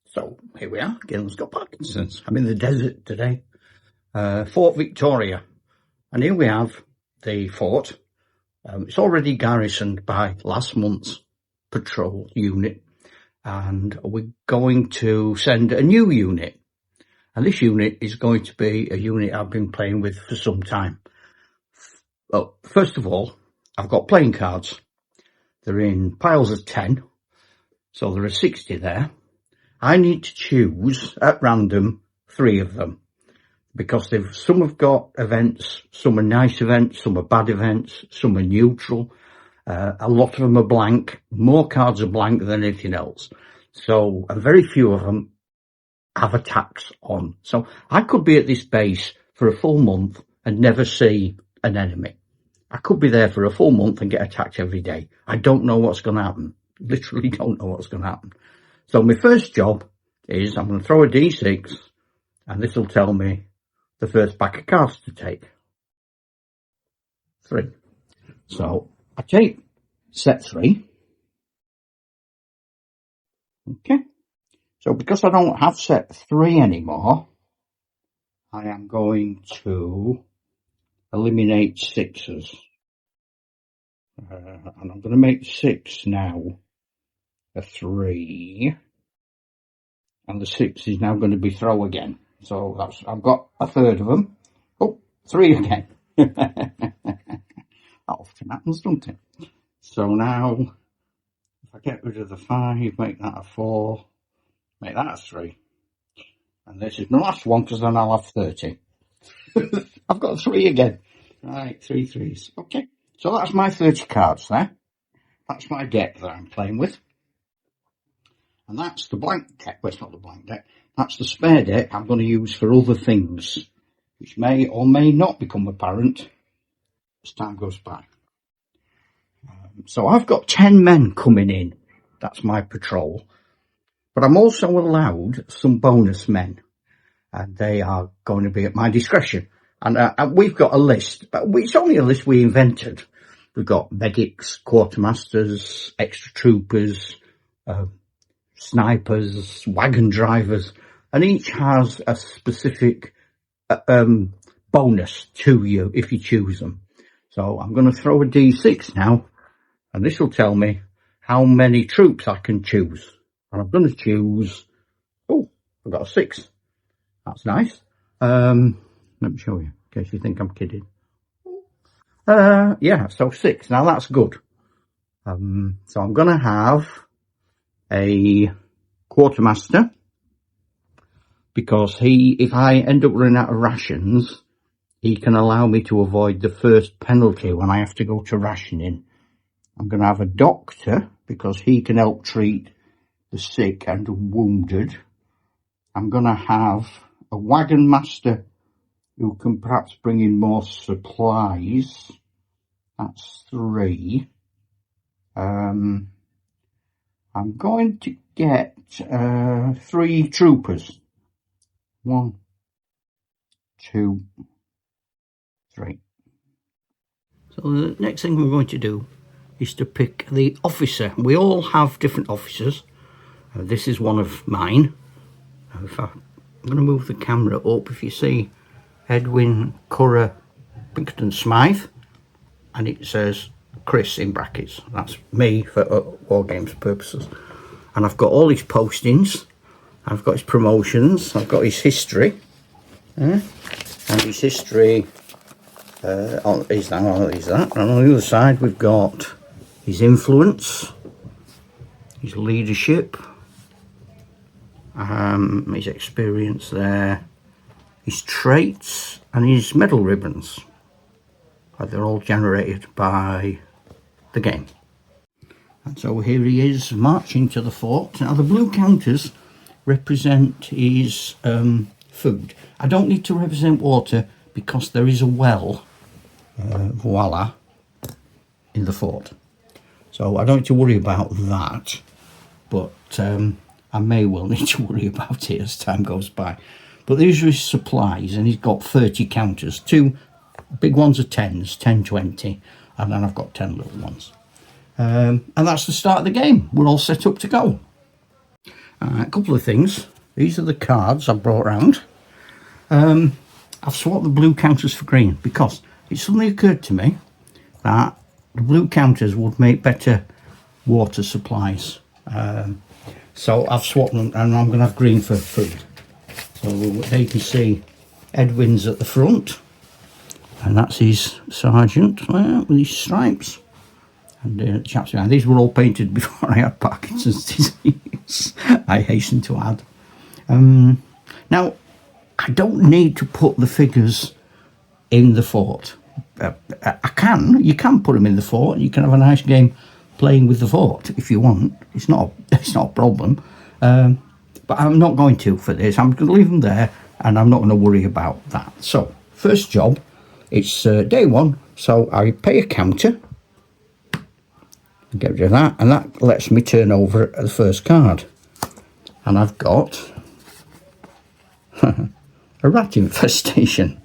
So here we are, Galen's got Parkinson's. I'm in the desert today, Fort Victoria. And here we have the fort. It's already garrisoned by last month's patrol unit. And we're going to send a new unit. And this unit is going to be a unit I've been playing with for some time. Well, first of all, I've got playing cards. They're in piles of 10. So there are 60 there. I need to choose at random 3 of them because some have got events, some are nice events, some are bad events, some are neutral. A lot of them are blank. More cards are blank than anything else. So, and very few of them have attacks on. So I could be at this base for a full month and never see an enemy. I could be there for a full month and get attacked every day. I don't know what's going to happen. Literally don't know what's going to happen. So my first job is I'm going to throw a D6 and this will tell me the first pack of cards to take. 3. So I take set 3. Okay. So because I don't have set 3 anymore, I am going to eliminate 6s. And I'm going to make 6 now a 3. And the 6 is now going to be throw again. So I've got a third of them. Oh, 3 again. That often happens, doesn't it? So now, if I get rid of the 5, make that a 4, make that a 3. And this is my last one because then I'll have 30. I've got 3 again. Right, 3 threes. Okay, so that's my 30 cards there. That's my deck that I'm playing with. And that's the blank deck. Well, it's not the blank deck. That's the spare deck I'm going to use for other things, which may or may not become apparent as time goes by. So I've got 10 men coming in. That's my patrol. But I'm also allowed some bonus men. And they are going to be at my discretion. And we've got a list, but it's only a list we invented. We've got medics, quartermasters, extra troopers, snipers, wagon drivers, and each has a specific bonus to you if you choose them. So I'm going to throw a D6 now, and this will tell me how many troops I can choose. And I'm going to choose, oh, I've got a 6. That's nice. Let me show you, in case you think I'm kidding. Yeah, so 6. Now that's good. So I'm going to have a quartermaster because if I end up running out of rations, he can allow me to avoid the first penalty when I have to go to rationing. I'm going to have a doctor because he can help treat the sick and wounded. I'm going to have a wagon master who can perhaps bring in more supplies. That's 3. I'm going to get 3 troopers. 1, 2, 3. So the next thing we're going to do is to pick the officer. We all have different officers. This is one of mine. I'm going to move the camera up. If you see Edwin Curra Pinkerton Smythe, and it says Chris in brackets. That's me for War Games purposes. And I've got all his postings, I've got his promotions, I've got his history, and his history is that. And on the other side we've got his influence, his leadership, his experience there, his traits, and his medal ribbons. They're all generated by the game. And so here he is marching to the fort. Now the blue counters represent his food. I don't need to represent water because there is a well, voila, in the fort. So I don't need to worry about that, but I may well need to worry about it as time goes by. But these are his supplies, and he's got 30 counters. 2 big ones are 10s, 10, 20, and then I've got 10 little ones. And that's the start of the game. We're all set up to go. A couple of things. These are the cards I brought round. I've swapped the blue counters for green because it suddenly occurred to me that the blue counters would make better water supplies. So I've swapped them, and I'm going to have green for food. So there you can see Edwin's at the front, and that's his sergeant with his stripes. And the chaps behind. These were all painted before I had Parkinson's disease, I hasten to add. Now, I don't need to put the figures in the fort. You can put them in the fort. You can have a nice game playing with the fort if you want. It's not a problem. But I'm not going to for this. I'm going to leave them there, and I'm not going to worry about that. So, first job, it's day one. So I pay a counter. Get rid of that, and that lets me turn over the first card. And I've got a rat infestation.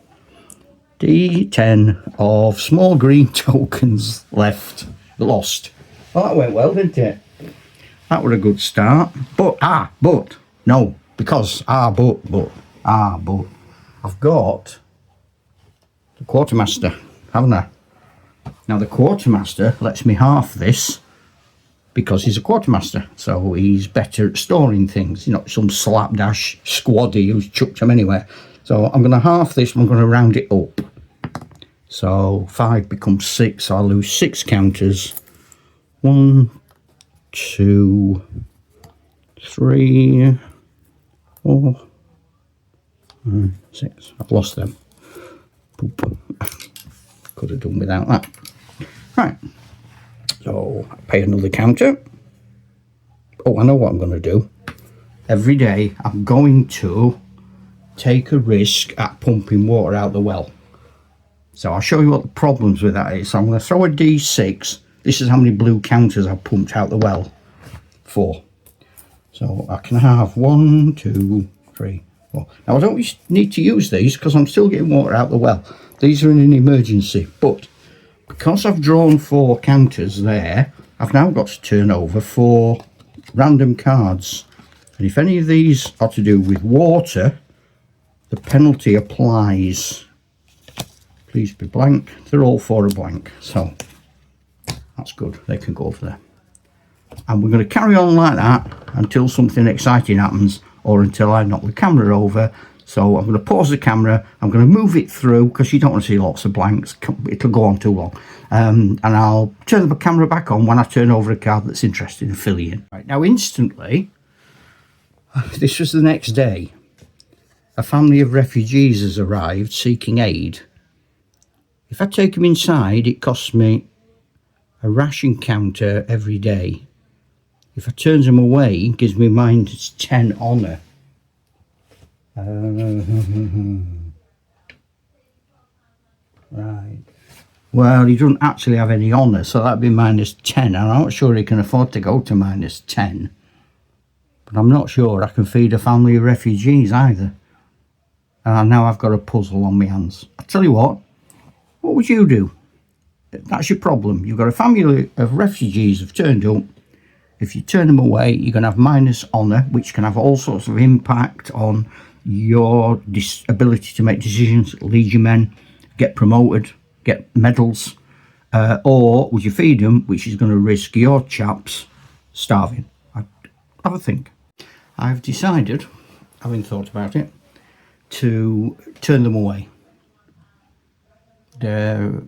D10 of small green tokens lost. Well, that went well, didn't it? That was a good start. But I've got the quartermaster, haven't I? Now the quartermaster lets me half this because he's a quartermaster, so he's better at storing things. You know, some slapdash squaddy who's chucked them anywhere. So I'm going to half this, and I'm going to round it up. So 5 becomes 6, so I lose 6 counters. 1, 2, 3, 4, 6. I've lost them. Poop. Could have done without that. Right. So I pay another counter. Oh, I know what I'm going to do. Every day I'm going to take a risk at pumping water out the well. So I'll show you what the problems with that is. So I'm going to throw a D6. This is how many blue counters I've pumped out the well. 4. So I can have 1, 2, 3, 4. Now I don't need to use these because I'm still getting water out the well. These are in an emergency. But because I've drawn 4 counters there, I've now got to turn over 4 random cards. And if any of these are to do with water, the penalty applies. Please be blank. They're all 4 are blank. So that's good. They can go over there. And we're going to carry on like that until something exciting happens, or until I knock the camera over. So I'm going to pause the camera. I'm going to move it through because you don't want to see lots of blanks. It'll go on too long. And I'll turn the camera back on when I turn over a card that's interesting and fill you in. Right, now instantly, this was the next day. A family of refugees has arrived seeking aid. If I take them inside, it costs me a ration counter every day. If I turn them away, it gives me -10 honour. Right. Well, he doesn't actually have any honour, so that'd be -10. And I'm not sure he can afford to go to -10. But I'm not sure I can feed a family of refugees either. And now I've got a puzzle on my hands. I tell you what would you do? That's your problem. You've got a family of refugees who've turned up. If you turn them away, you're going to have -honour, which can have all sorts of impact on your ability to make decisions, lead your men, get promoted, get medals, or would you feed them, which is going to risk your chaps starving? Have a think. I've decided, having thought about it, to turn them away. They're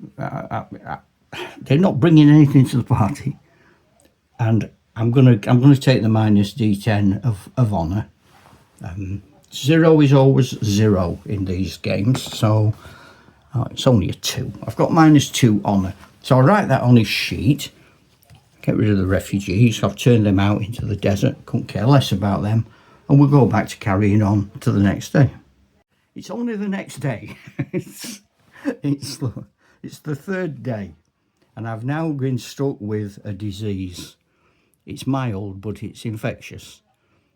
not bringing anything to the party, and I'm gonna take the -D10 of honour. 0 is always 0 in these games, so it's only a 2. I've got -2 honour, so I'll write that on his sheet. Get rid of the refugees. I've turned them out into the desert. Couldn't care less about them, and we'll go back to carrying on to the next day. It's only the next day. It's the 3rd day, and I've now been struck with a disease. It's mild, but it's infectious.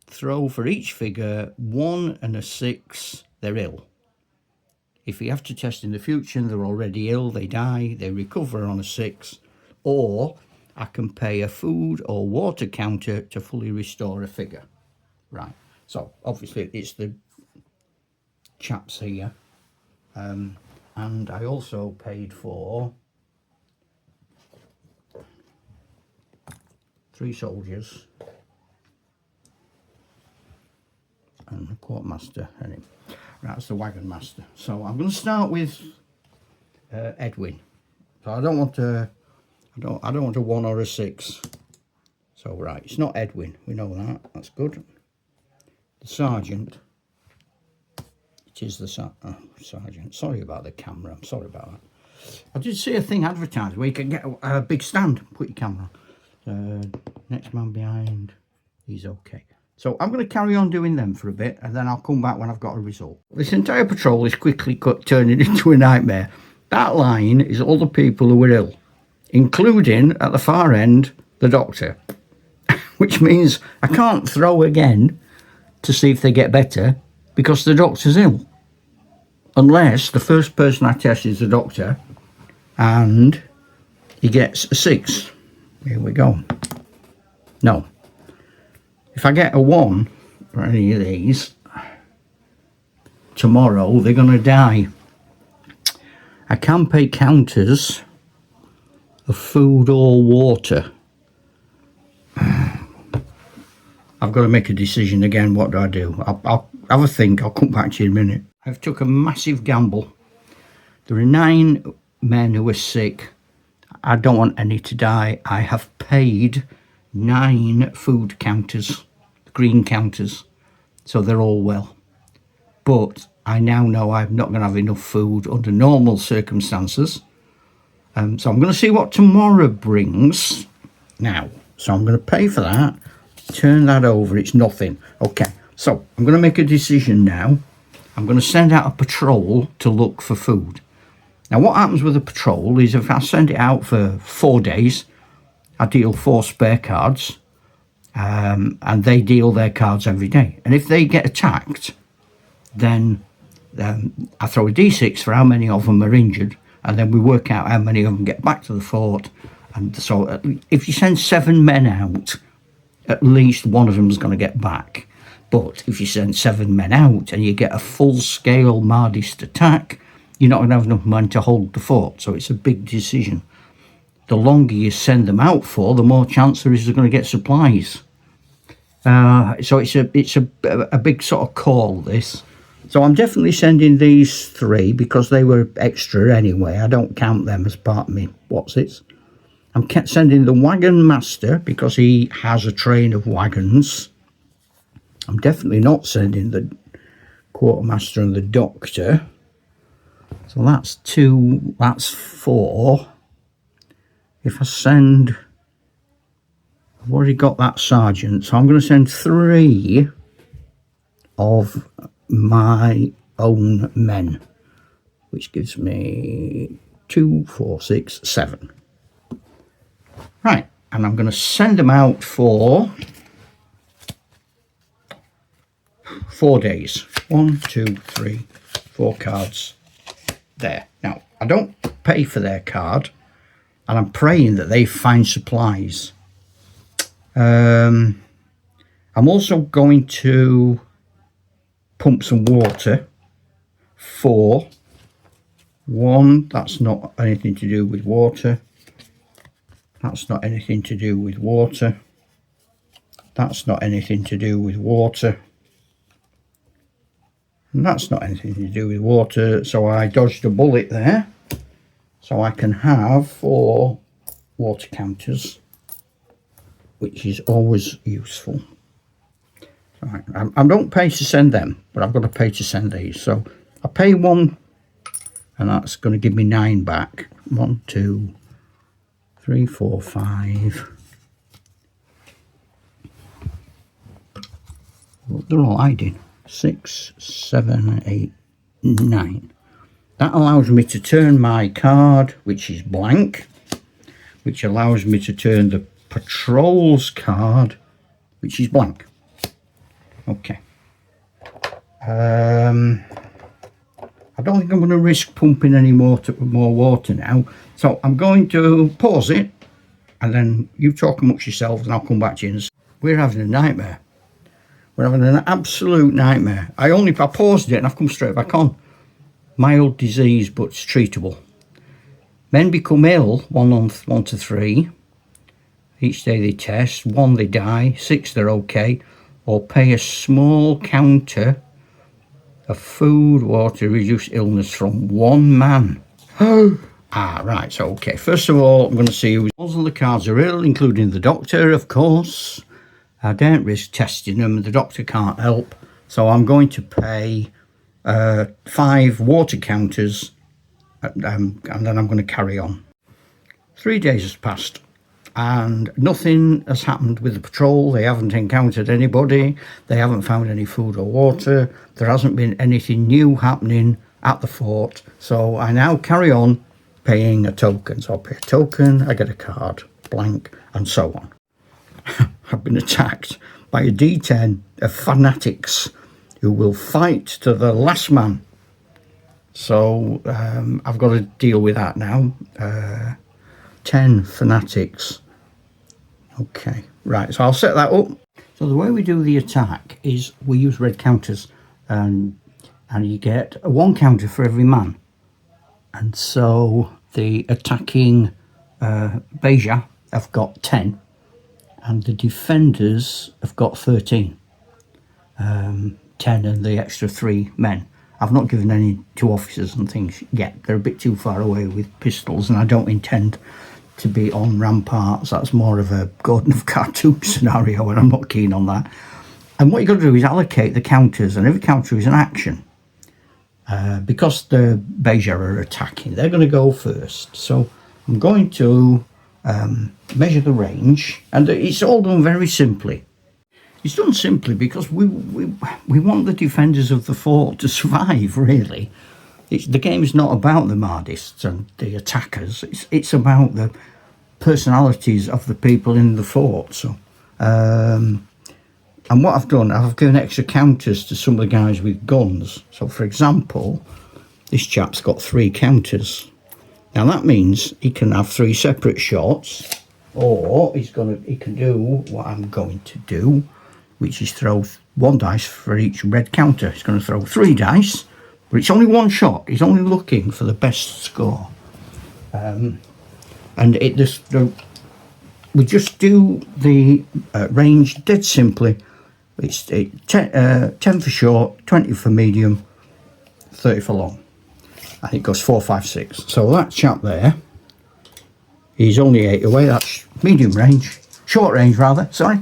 Throw for each figure 1 and a 6, they're ill. If you have to test in the future and they're already ill, they die, they recover on a 6. Or I can pay a food or water counter to fully restore a figure. Right, so obviously it's the chaps here, and I also paid for 3 soldiers and a quartermaster. Anyway, that's the wagon master. So I'm going to start with Edwin. So I don't want a 1 or a 6. So right, it's not Edwin. We know that. That's good. The sergeant. It is the sergeant. Sorry about the camera. I'm sorry about that. I did see a thing advertised where you can get a big stand. Put your camera on. Next man behind. He's okay. So I'm going to carry on doing them for a bit, and then I'll come back when I've got a result. This entire patrol is quickly turning into a nightmare. That line is all the people who are ill, including, at the far end, the doctor. Which means I can't throw again to see if they get better because the doctor's ill. Unless the first person I test is the doctor and he gets a 6. Here we go. No. If I get a 1 for any of these, tomorrow they're going to die. I can pay counters of food or water. I've got to make a decision again. What do I do? I'll have a think. I'll come back to you in a minute. I've took a massive gamble. There are 9 men who are sick. I don't want any to die. I have paid 9 food counters, green counters, so they're all well. But I now know I'm not going to have enough food under normal circumstances. So I'm going to see what tomorrow brings now. So I'm going to pay for that. Turn that over. It's nothing. Okay, so I'm going to make a decision now. I'm going to send out a patrol to look for food. Now what happens with a patrol is if I send it out for 4 days, I deal 4 spare cards, and they deal their cards every day. And if they get attacked, then I throw a d6 for how many of them are injured, and then we work out how many of them get back to the fort. And so if you send 7 men out, at least one of them is going to get back. But if you send 7 men out and you get a full-scale Mahdist attack, you're not going to have enough men to hold the fort. So it's a big decision. The longer you send them out for, the more chance there is they're going to get supplies. So it's a big sort of call, this. So I'm definitely sending these 3 because they were extra anyway. I don't count them as part of me. What's it? I'm sending the wagon master because he has a train of wagons. I'm definitely not sending the quartermaster and the doctor. So that's 2, that's 4. If I send, I've already got that sergeant, so I'm going to send 3 of my own men, which gives me 2, 4, 6, 7. Right, and I'm going to send them out for 4 days. 1, 2, 3, 4 cards there. Now, I don't pay for their card, and I'm praying that they find supplies. I'm also going to pump some water for 1. That's not anything to do with water. That's not anything to do with water. That's not anything to do with water. And that's not anything to do with water. So I dodged a bullet there. So I can have 4 water counters, which is always useful. Right, I don't pay to send them, but I've got to pay to send these. So I pay 1, and that's going to give me 9 back. 1, 2, 3, 4, 5. They're all hiding. 6, 7, 8, 9. That allows me to turn my card, which is blank, which allows me to turn the patrol's card, which is blank. Okay. I don't think I'm going to risk pumping any more water now. So I'm going to pause it, and then you talk amongst yourselves, and I'll come back to you. We're having a nightmare. We're having an absolute nightmare. I paused it and I've come straight back on. Mild disease, but it's treatable. Men become ill, 1 to 3. Each day they test. 1 they die, 6 they're okay. Or pay a small counter of food, water, reduce illness from 1 man. Right, so okay. First of all, I'm going to see who's on the cards are ill, including the doctor, of course. I don't risk testing them. The doctor can't help. So I'm going to pay 5 water counters, and then I'm going to carry on. 3 days has passed and nothing has happened with the patrol. They haven't encountered anybody. They haven't found any food or water. There hasn't been anything new happening at the fort. So I now carry on paying a token. So I'll pay a token, I get a card, blank, and so on. I've been attacked by a D10 of fanatics who will fight to the last man. So I've got to deal with that now. 10 fanatics. Okay, right, so I'll set that up. So the way we do the attack is we use red counters, and you get 1 counter for every man. And so the attacking Beja have got 10, and the defenders have got 13. 10 and the extra 3 men. I've not given any to officers and things yet. They're a bit too far away with pistols, and I don't intend to be on ramparts. That's more of a Gordon of Khartoum scenario, and I'm not keen on that. And what you've got to do is allocate the counters, and every counter is an action. Because the Beja are attacking, they're going to go first. So I'm going to measure the range, and it's all done very simply. It's done simply because we want the defenders of the fort to survive, really. The game's not about the Mahdists and the attackers. It's about the personalities of the people in the fort. So, and what I've done, I've given extra counters to some of the guys with guns. So, for example, this chap's got 3 counters. Now that means he can have 3 separate shots, or he can do what I'm going to do, which is throw 1 dice for each red counter. He's going to throw 3 dice. But it's only 1 shot. He's only looking for the best score. And we just do the range dead simply. It's 10 for short, 20 for medium, 30 for long. And it goes 4, 5, 6. So that chap there, he's only 8 away. That's medium range, short range rather, sorry.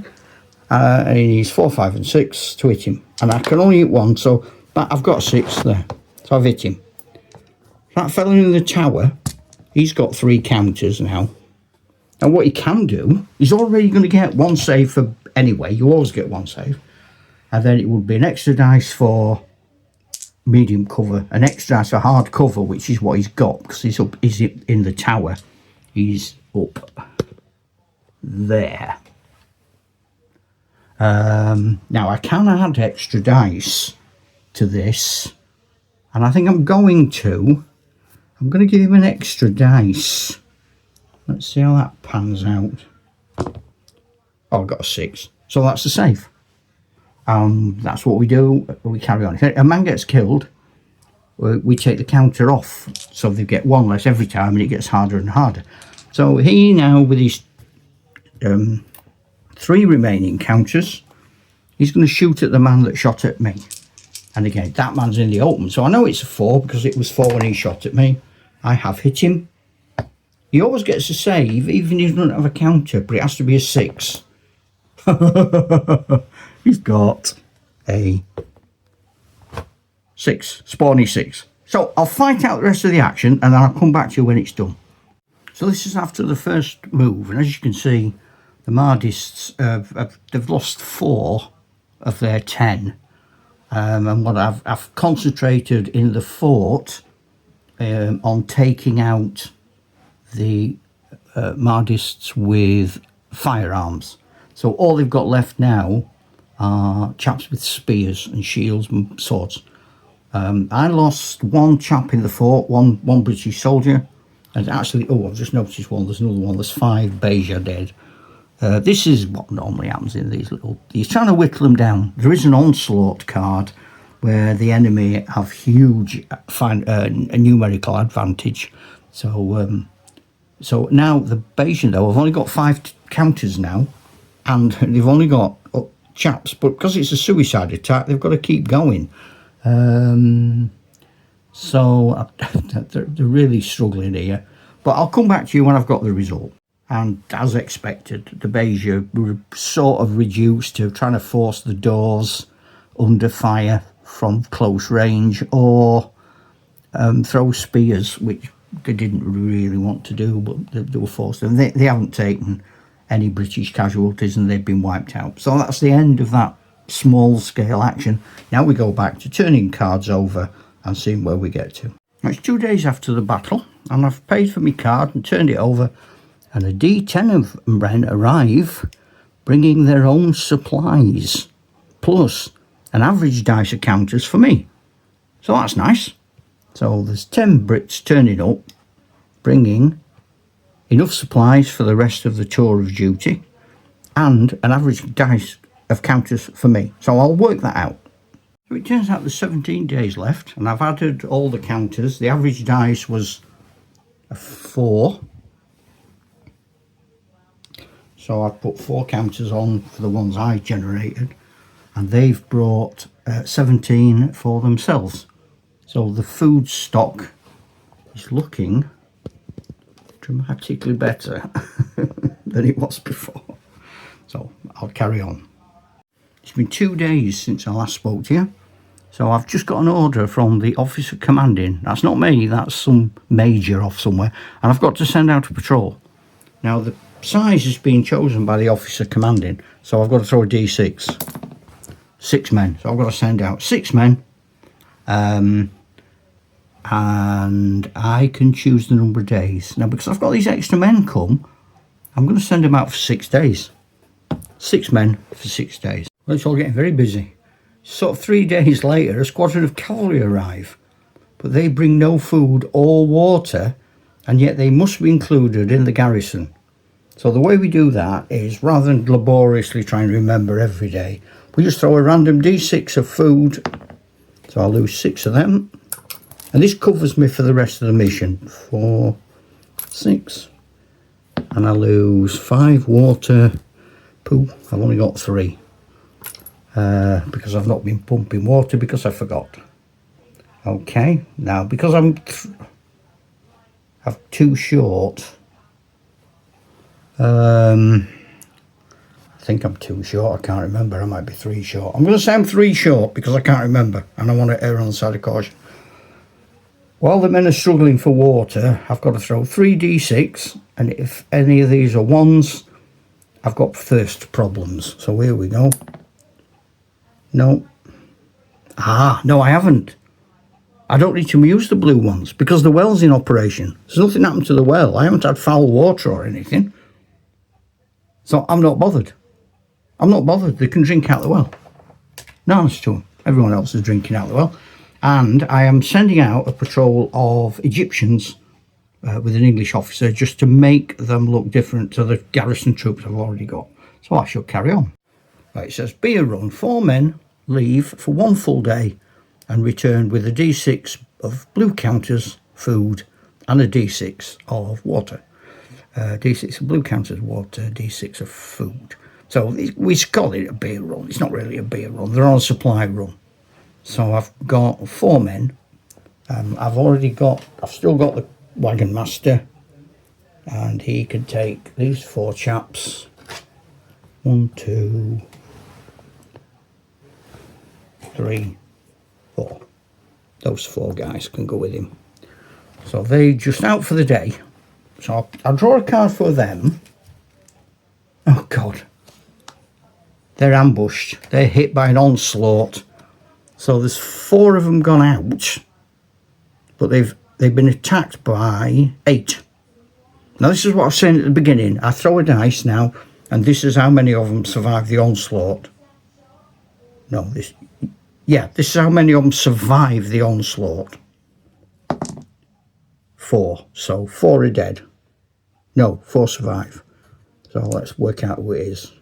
And he's 4, 5 and 6 to hit him. And I can only hit 1, so... But I've got 6 there, so I've hit him. That fella in the tower, he's got 3 counters now. And what he can do, he's already going to get 1 save for anyway. You always get 1 save. And then it would be an extra dice for medium cover, an extra dice for hard cover, which is what he's got, because he's in the tower. He's up there. Now I can add extra dice to this, and I think I'm going to give him an extra dice. Let's see how that pans out. Oh, I've got a 6, so that's the save. That's what we do. We carry on. If a man gets killed, we take the counter off, so they get 1 less every time, and it gets harder and harder. So he now, with his 3 remaining counters, he's going to shoot at the man that shot at me. And again, that man's in the open. So I know it's a 4 because it was 4 when he shot at me. I have hit him. He always gets a save, even if he doesn't have a counter, but it has to be a 6. He's got a 6, spawny 6. So I'll fight out the rest of the action, and then I'll come back to you when it's done. So this is after the first move, and as you can see, the Mahdists, they've lost 4 of their 10. And what I've concentrated in the fort on taking out the Mahdists with firearms. So all they've got left now are chaps with spears and shields and swords. I lost 1 chap in the fort, one British soldier, and actually, oh, I've just noticed one. There's another one. There's 5 Beja dead. This is what normally happens in these little... You're trying to whittle them down. There is an onslaught card where the enemy have huge numerical advantage. So so now the Bayesian, though, I've only got 5 counters now, and they've only got chaps, but because it's a suicide attack, they've got to keep going. So they're really struggling here. But I'll come back to you when I've got the result. And as expected, the Bayesian were sort of reduced to trying to force the doors under fire from close range, or throw spears, which they didn't really want to do, but they were forced. And they haven't taken any British casualties, and they've been wiped out. So that's the end of that small scale action. Now we go back to turning cards over and seeing where we get to. It's 2 days after the battle, and I've paid for my card and turned it over, and a D10 of men arrive bringing their own supplies, plus an average dice of counters for me. So that's nice. So there's 10 Brits turning up, bringing enough supplies for the rest of the tour of duty, and an average dice of counters for me. So I'll work that out. So it turns out there's 17 days left, and I've added all the counters. The average dice was a 4. So I've put 4 counters on for the ones I generated, and they've brought 17 for themselves. So the food stock is looking dramatically better than it was before. So I'll carry on. It's been 2 days since I last spoke to you. So I've just got an order from the officer commanding. That's not me, that's some major off somewhere. And I've got to send out a patrol. Now the size has been chosen by the officer commanding. So I've got to throw a D6. 6 men. So I've got to send out 6 men. And I can choose the number of days. Now, because I've got these extra men come, I'm going to send them out for 6 days. 6 men for 6 days. Well, it's all getting very busy. Sort of 3 days later, a squadron of cavalry arrive. But they bring no food or water, and yet they must be included in the garrison. So the way we do that is, rather than laboriously trying to remember every day, we just throw a random D6 of food. So I'll lose 6 of them. And this covers me for the rest of the mission. 4, 6. And I lose 5 water. Poo, I've only got 3. Because I've not been pumping water because I forgot. Okay, now because I'm 2 short. I think I'm 2 short. I can't remember. I might be 3 short. I'm going to say I'm 3 short because I can't remember, and I want to err on the side of caution. While the men are struggling for water, I've got to throw 3 D6, and if any of these are 1s, I've got thirst problems. So here we go. No. No, I haven't. I don't need to use the blue ones because the well's in operation. There's nothing happened to the well. I haven't had foul water or anything. So I'm not bothered. I'm not bothered. They can drink out the well. No, it's to them. Everyone else is drinking out the well. And I am sending out a patrol of Egyptians with an English officer just to make them look different to the garrison troops I've already got. So I shall carry on. Right, it says, be a run. 4 men leave for 1 full day and return with a D6 of blue counters, food, and a D6 of water. D6 of blue counters, water, D6 of food. So we call it a beer run. It's not really a beer run. They're on a supply run. So I've got 4 men. I've still got the wagon master, and he can take these 4 chaps. 1, 2, 3, 4. Those 4 guys can go with him. So they just out for the day. So I'll draw a card for them. Oh God. They're ambushed. They're hit by an onslaught. So there's 4 of them gone out. But they've been attacked by 8. Now this is what I was saying at the beginning. I throw a dice now, and this is how many of them survive the onslaught. No, this is how many of them survive the onslaught. 4. So 4 are dead. No, 4 survive. So let's work out who it is.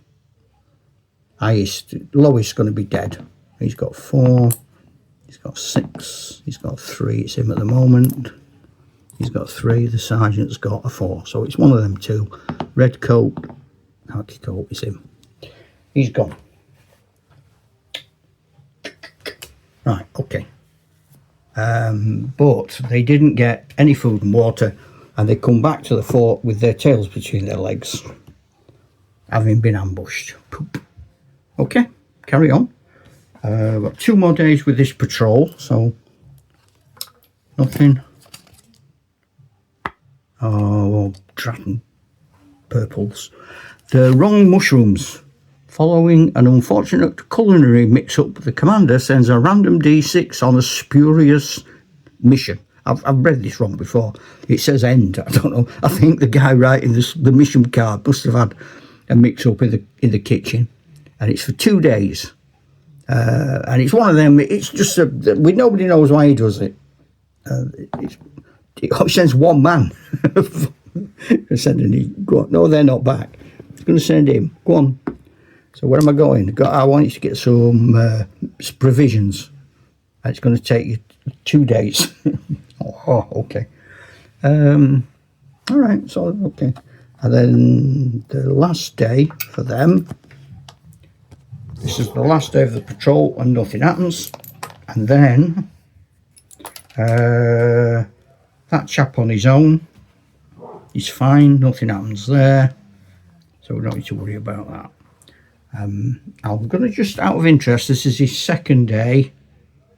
Highest, lowest going to be dead. He's got 4. He's got 6. He's got 3. It's him at the moment. He's got 3. The sergeant's got a 4. So it's one of them two. Red coat, khaki coat. It's him. He's gone. Right. Okay. But they didn't get any food and water, and they come back to the fort with their tails between their legs, having been ambushed. Poop. Okay, carry on. Got 2 more days with this patrol, so nothing. Oh, dragon purples. The wrong mushrooms. Following an unfortunate culinary mix-up, the commander sends a random D6 on a spurious mission. I've read this wrong before. It says end. I don't know. I think the guy writing the mission card must have had a mix-up in the kitchen, and it's for 2 days. And it's one of them. It's just nobody knows why he does it. It sends one man. Go on. No, they're not back. It's going to send him. Go on. So where am I going? I want you to get some provisions. And it's going to take you 2 days. Oh, okay. All right, so, okay. And then the last day for them. This is the last day of the patrol and nothing happens. And then that chap on his own, he's fine, nothing happens there. So we don't need to worry about that. I'm going to just, out of interest, this is his 2nd day,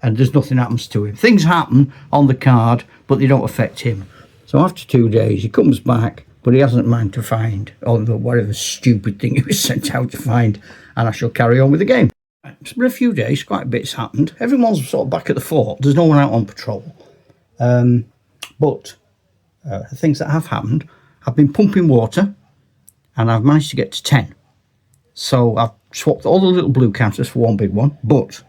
and there's nothing happens to him. Things happen on the card, but they don't affect him. So after 2 days, he comes back, but he hasn't mind to find, or whatever stupid thing he was sent out to find, and I shall carry on with the game. It's been a few days, quite a bit's happened. Everyone's sort of back at the fort. There's no one out on patrol. But the things that have happened, I've been pumping water, and I've managed to get to 10. So I've swapped all the little blue counters for one big one, but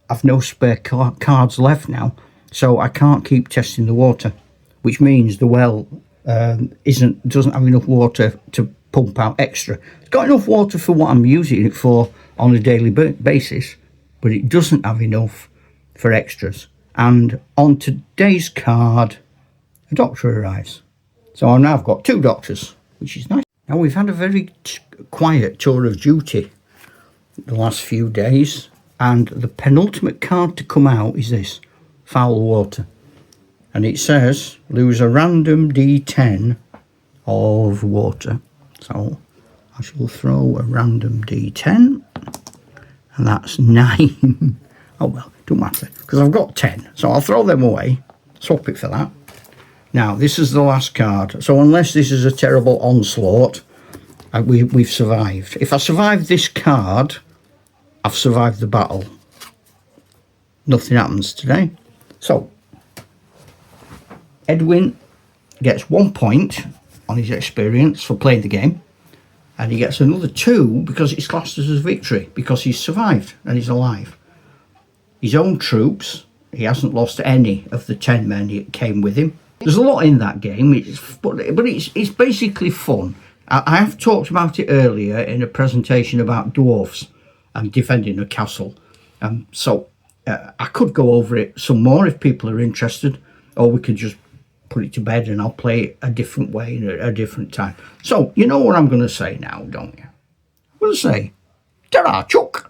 I've no spare cards left now, so I can't keep testing the water, which means the well doesn't have enough water to pump out extra. It's got enough water for what I'm using it for on a daily basis, but it doesn't have enough for extras. And on today's card, a doctor arrives. So now I've got 2 doctors, which is nice. Now we've had a very quiet tour of duty the last few days, and the penultimate card to come out is this, foul water. And it says lose a random D10 of water. So I shall throw a random D10, and that's 9. Oh well, don't matter, because I've got 10. So I'll throw them away, swap it for that. Now, this is the last card. So unless this is a terrible onslaught, we've survived. If I survive this card, I've survived the battle. Nothing happens today. So, Edwin gets 1 point on his experience for playing the game. And he gets another 2 because it's classed as a victory, because he's survived and he's alive. His own troops, he hasn't lost any of the 10 men that came with him. There's a lot in that game, but it's basically fun. I have talked about it earlier in a presentation about dwarfs and defending a castle. So I could go over it some more if people are interested, or we could just put it to bed and I'll play it a different way at a different time. So you know what I'm going to say now, don't you? I'm going to say, ta-ra, Chuck!